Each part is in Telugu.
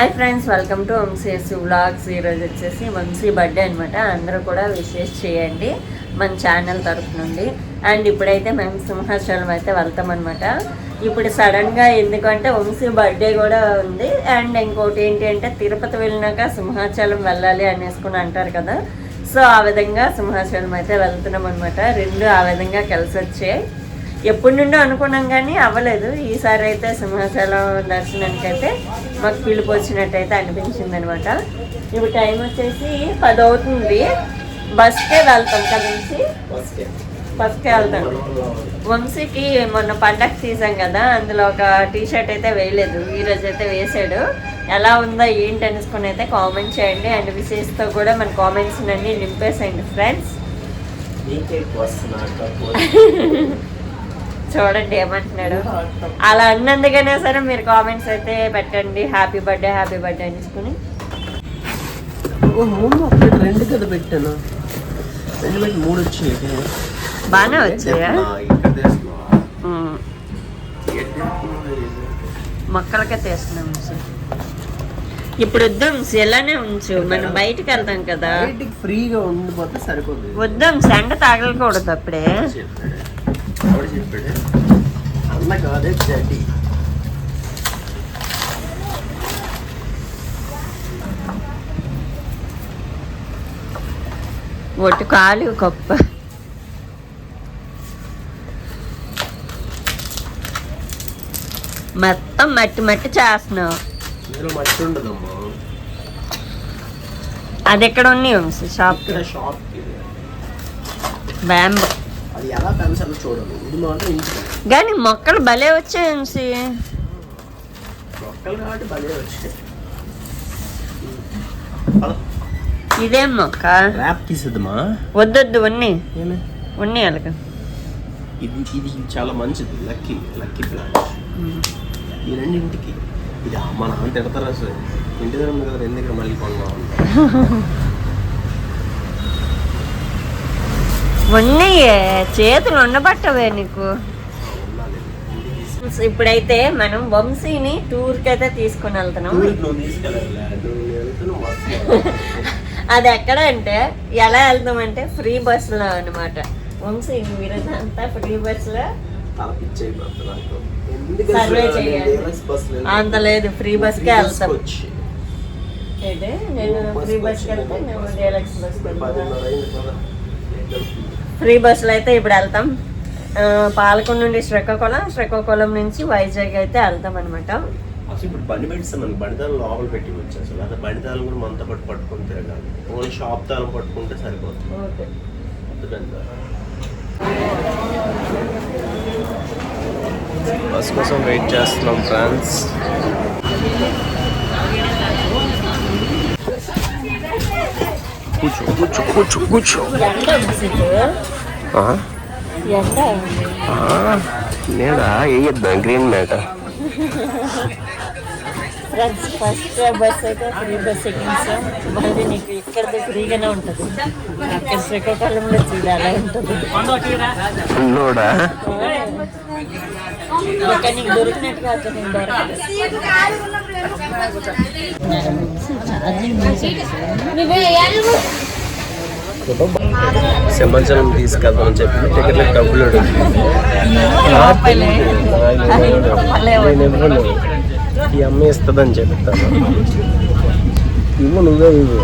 Hi friends, welcome to Vamshi vlogs. ఈరోజు వచ్చేసి వంశీ బర్త్డే అనమాట. అందరూ కూడా విషెస్ చేయండి మన ఛానల్ తరఫు నుండి. అండ్ ఇప్పుడైతే మేము సింహాచలం అయితే వెళ్తామన్నమాట. ఇప్పుడు సడన్గా ఎందుకంటే వంశీ బర్త్డే కూడా ఉంది. అండ్ ఇంకోటి ఏంటి అంటే తిరుపతి వెళ్ళినాక సింహాచలం వెళ్ళాలి అనేసుకుని అంటారు కదా. సో ఆ విధంగా సింహాచలం అయితే వెళ్తున్నాం అనమాట. రెండు ఆ విధంగా కలిసి వచ్చాయి. ఎప్పటి నుండో అనుకున్నాం కానీ అవ్వలేదు. ఈసారి అయితే సింహాచలం దర్శనానికి అయితే మాకు పిలుపు వచ్చినట్టయితే అనిపించింది అనమాట. ఇప్పుడు టైం వచ్చేసి 10 అవుతుంది. బస్కే వెళ్తాం కదా నుంచి, బస్కే వెళ్తాం. వంశీకి మొన్న పండగ తీసాం కదా, అందులో ఒక టీషర్ట్ అయితే వేయలేదు, ఈరోజు అయితే వేసాడు. ఎలా ఉందో ఏంటి అనుకుని అయితే కామెంట్ చేయండి. అండ్ విశేషతో కూడా మన కామెంట్స్ అన్నీ నింపేసేయండి ఫ్రెండ్స్. చూడండి ఏమంటున్నాడు. అలా అన్నందుకైనా సరే మీరు కామెంట్స్ అయితే పెట్టండి. హ్యాపీ బర్త్డే హ్యాపీ బర్త్డే అనేసుకుని. రెండు కదా పెట్టాను, రెండు పెట్టి 3 వచ్చాయి. బాగానే వచ్చాయా? మొక్కలకే తీస్తున్నాం. ఇప్పుడు వద్దాం, ఎలానే ఉంచు, మనం బయటికి వెళ్తాం కదా, ఫ్రీగా ఉండిపోతే సరిపోతుంది. వద్దాం, ఎండ తాగలకూడదు అప్పుడే. చెప్పాడు అన్న కాదే చెడ్డి. ఒట్టు కాలు గొప్ప. మొత్తం మట్టి మట్టి చేస్తున్నావు. మట్టి ఉండదమ్మా. అది ఎక్కడ ఉన్నాయి షాప్? బ్యాంబో. అది ఎలా పెంచాలో చూడాలి. కానీ మొక్కలు భలే వచ్చాయి. మొక్కలు కాబట్టి భలే వచ్చాయి. ఇదేం మొక్క? ర్యాప్ తీసేద్దామా? వద్దొద్దు, ఉన్నాయి ఉన్నాయి అలాగ. ఇది చాలా మంచిది. Lucky plant. ఈ రెండింటికి ఇది మా నాన్న తిడతారు అసలు. ఇంటి దగ్గర ఉంది కదా, రెండు దగ్గర మళ్ళీ కొన్నాం. ఉన్నాయే, చేతులు ఉండబట్టవే నీకు. ఇప్పుడైతే మనం వంశీని టూర్కి అయితే తీసుకుని వెళ్తున్నాం. అది ఎక్కడ అంటే ఎలా వెళ్తామంటే ఫ్రీ బస్సులో అనమాట. వంశీ ఈరోజు అంతా ఫ్రీ బస్సులో సర్వే చేయాలి. అంత లేదు, ఫ్రీ బస్కే వెళ్తాం. నేను ఫ్రీ బస్కి వెళ్తే మేము డీలక్స్ బస్కి వెళ్తాం. ఫ్రీ బస్సులో అయితే ఇప్పుడు వెళ్తాం. పాలకొండ నుండి శ్రీకాకుళం నుంచి వైజాగ్ అయితే వెళ్తాం అనమాట. అసలు ఇప్పుడు బండి పెడితే మనకి బండితాలు లోపల పెట్టి వచ్చు. అసలు అదే బండితాలు కూడా మనతో పాటు పట్టుకుని తిరగాలి. ఓన్లీ షాప్ తాళం పట్టుకుంటే సరిపోతుంది. బస్ కోసం వెయిట్ చేస్తున్నాం ఫ్రెండ్స్. కూర్చో. నేడా వేయద్దా గ్రీన్ మ్యాట. ఫ్రెండ్స్, ఫస్ట్ బస్ అయితే ఫ్రీ బస్ ఎక్కించాం. మళ్ళీ నీకు ఇక్కడ ఫ్రీగానే ఉంటుంది. అక్కడ శ్రీకాకుళంలో చూడాలి ఉంటుంది. ఇక్కడ నీకు దొరికినట్టుగా అక్కడ నీకు దొరకదు. సింహాచలం తీసుకెళ్తామని చెప్పి టికెట్లకు డబ్బులు ఈ అమ్మ ఇస్తుందని చెప్తాను. ఇవ్వు, నువ్వే ఇవ్వు.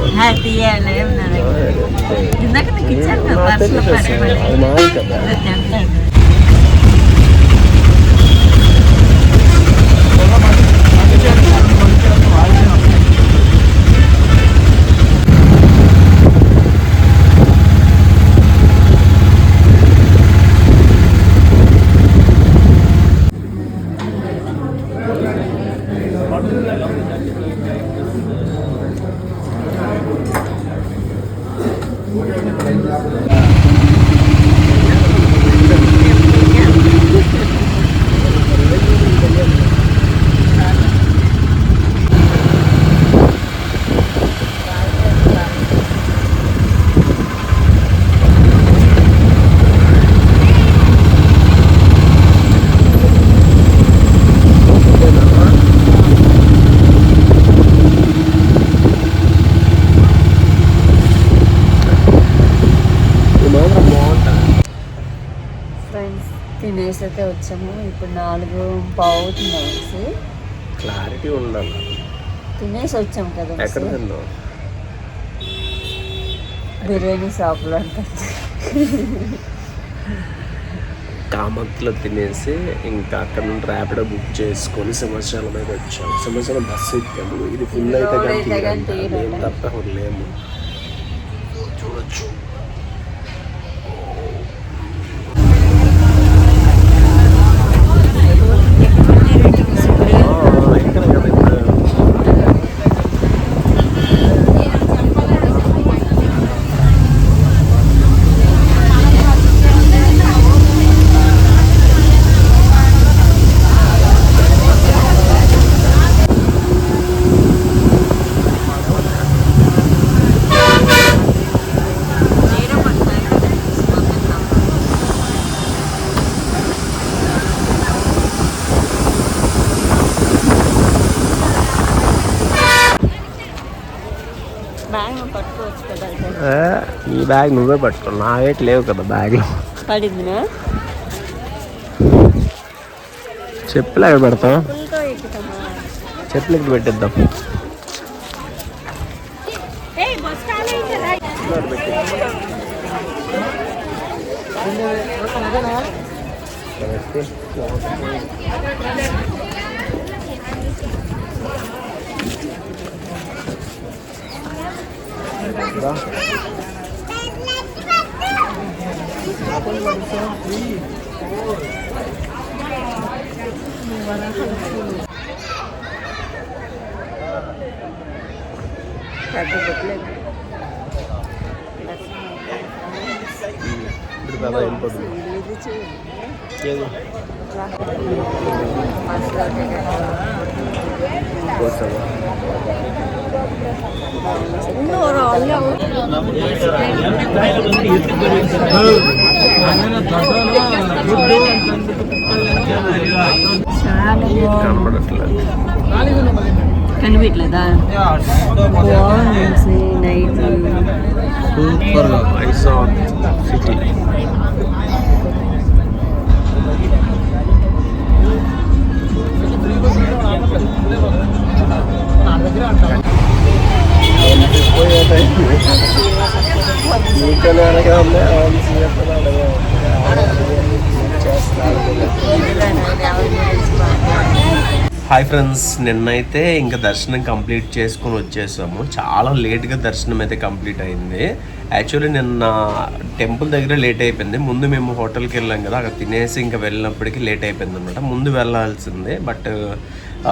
అయితే వచ్చాము. ఇప్పుడు 4:15 అవుతుంది. క్లారిటీ ఉండాలి. తినేసి వచ్చాం కదా. ఎక్కడ తిన్నావు? బిర్యానీ షాప్లో ఉంటుంది. కామత్లో తినేసి ఇంకా అక్కడ నుండి ర్యాపిడో బుక్ చేసుకొని సింహాచలం మీద వచ్చాము. సింహాచలం బస్సు ఎక్కాము. ఇది ఫుల్ అయితే కానీ మేము తప్ప లేము. చూడొచ్చు. ఈ బ్యాగ్ నువ్వే పట్టుకో, నావేటి లేవు కదా బ్యాగ్లో. పడిందినా? చెప్పులు ఎక్కడ పెడతాం? చెప్పులు ఇక్కడ పెట్టేద్దాం. కనిపించలేదా? బాగుంది night. Super ice city. Hi friends, నిన్నైతే ఇంకా దర్శనం కంప్లీట్ చేసుకొని వచ్చేసాము. చాలా లేట్గా దర్శనం అయితే కంప్లీట్ అయింది. యాక్చువల్లీ నిన్న టెంపుల్ దగ్గర లేట్ అయిపోయింది. ముందు మేము హోటల్కి వెళ్ళాం కదా, అక్కడ తినేసి ఇంకా వెళ్ళినప్పటికీ లేట్ అయిపోయింది అనమాట. ముందు వెళ్ళాల్సిందే, బట్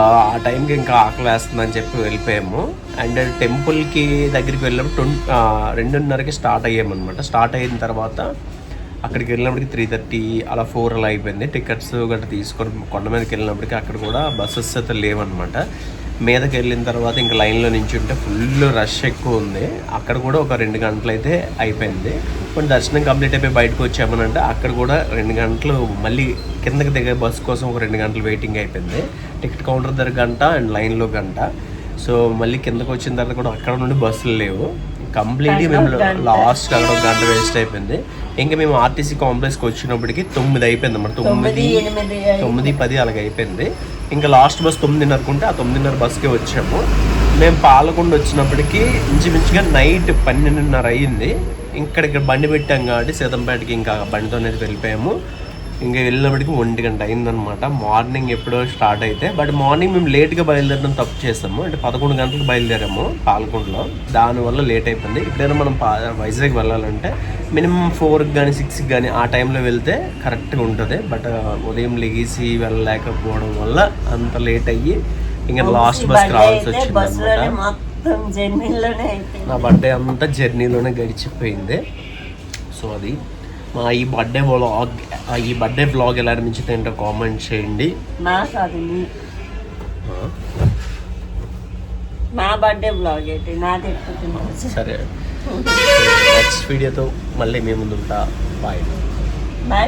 ఆ టైంకి ఇంకా ఆకలి వేస్తుందని చెప్పి వెళ్ళిపోయాము. అండ్ టెంపుల్కి దగ్గరికి వెళ్ళినప్పుడు 2:30కి స్టార్ట్ అయ్యామన్నమాట. స్టార్ట్ అయిన తర్వాత అక్కడికి వెళ్ళినప్పటికి 3:30 అలా 4 అలా అయిపోయింది. టికెట్స్ గట్రా తీసుకొని కొండ మీదకి వెళ్ళినప్పటికీ అక్కడ కూడా బస్సెస్ అయితే లేవన్నమాట. మీదకి వెళ్ళిన తర్వాత ఇంకా లైన్లో నుంచి ఉంటే ఫుల్ రష్ ఎక్కువ ఉంది. అక్కడ కూడా ఒక 2 గంటలు అయితే అయిపోయింది. కొన్ని దర్శనం కంప్లీట్ అయిపోయి బయటకు వచ్చామనంటే అక్కడ కూడా 2 గంటలు మళ్ళీ కిందకి దిగే బస్సు కోసం ఒక 2 గంటలు వెయిటింగ్ అయిపోయింది. టికెట్ కౌంటర్ దగ్గర గంట అండ్ లైన్లో గంట. సో మళ్ళీ కిందకు వచ్చిన తర్వాత కూడా అక్కడ నుండి బస్సులు లేవు. కంప్లీట్గా మేము లాస్ట్ అక్కడ ఒక గంట వేస్ట్ అయిపోయింది. ఇంకా మేము ఆర్టీసీ కాంప్లెక్స్కి వచ్చినప్పటికి 9 అయిపోయింది అన్నమాట. 9:10 అలాగ అయిపోయింది. ఇంకా లాస్ట్ బస్ 9:30 ఉంటే ఆ 9:30 బస్కే వచ్చాము. మేము పాలకొండ వచ్చినప్పటికీ ఇంచుమించుగా నైట్ 12:30 అయ్యింది. ఇక్కడ బండి పెట్టాం కాబట్టి సీతంపేటకి ఇంకా బండితో అనేది వెళ్ళిపోయాము. ఇంకా వెళ్ళినప్పటికీ 1 గంట అయిందనమాట. మార్నింగ్ ఎప్పుడో స్టార్ట్ అయితే, బట్ మార్నింగ్ మేము లేట్గా బయలుదేరడం తప్పు చేసాము. అంటే 11 గంటలకు బయలుదేరాము పాలకొండలో. దానివల్ల లేట్ అయిపోయింది. ఇప్పుడైనా మనం వైజాగ్ వెళ్ళాలంటే మినిమం 4కి కానీ 6కి కానీ ఆ టైంలో వెళ్తే కరెక్ట్గా ఉంటుంది. బట్ ఉదయం లెగిసి వెళ్ళలేకపోవడం వల్ల అంత లేట్ అయ్యి ఇంకా లాస్ట్ బస్కి రావాల్సి వచ్చింది అనమాట. నా బర్త్డే అంతా జర్నీలోనే గడిచిపోయింది. సో అది మా ఈ బర్త్డే వ్లాగ్ ఎలా అనిపించింది ఏంటో కామెంట్ చేయండి. నా బర్త్డే వ్లాగ్ ఏంటి నాది. సరే, నెక్స్ట్ వీడియోతో మళ్ళీ మేము ముందుంటా. Bye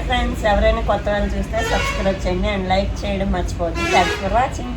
friends. ఎవరైనా కొత్త వాళ్ళు చూస్తే సబ్స్క్రైబ్ చేయండి అండ్ లైక్ చేయడం మర్చిపోవద్దు. Thanks for watching.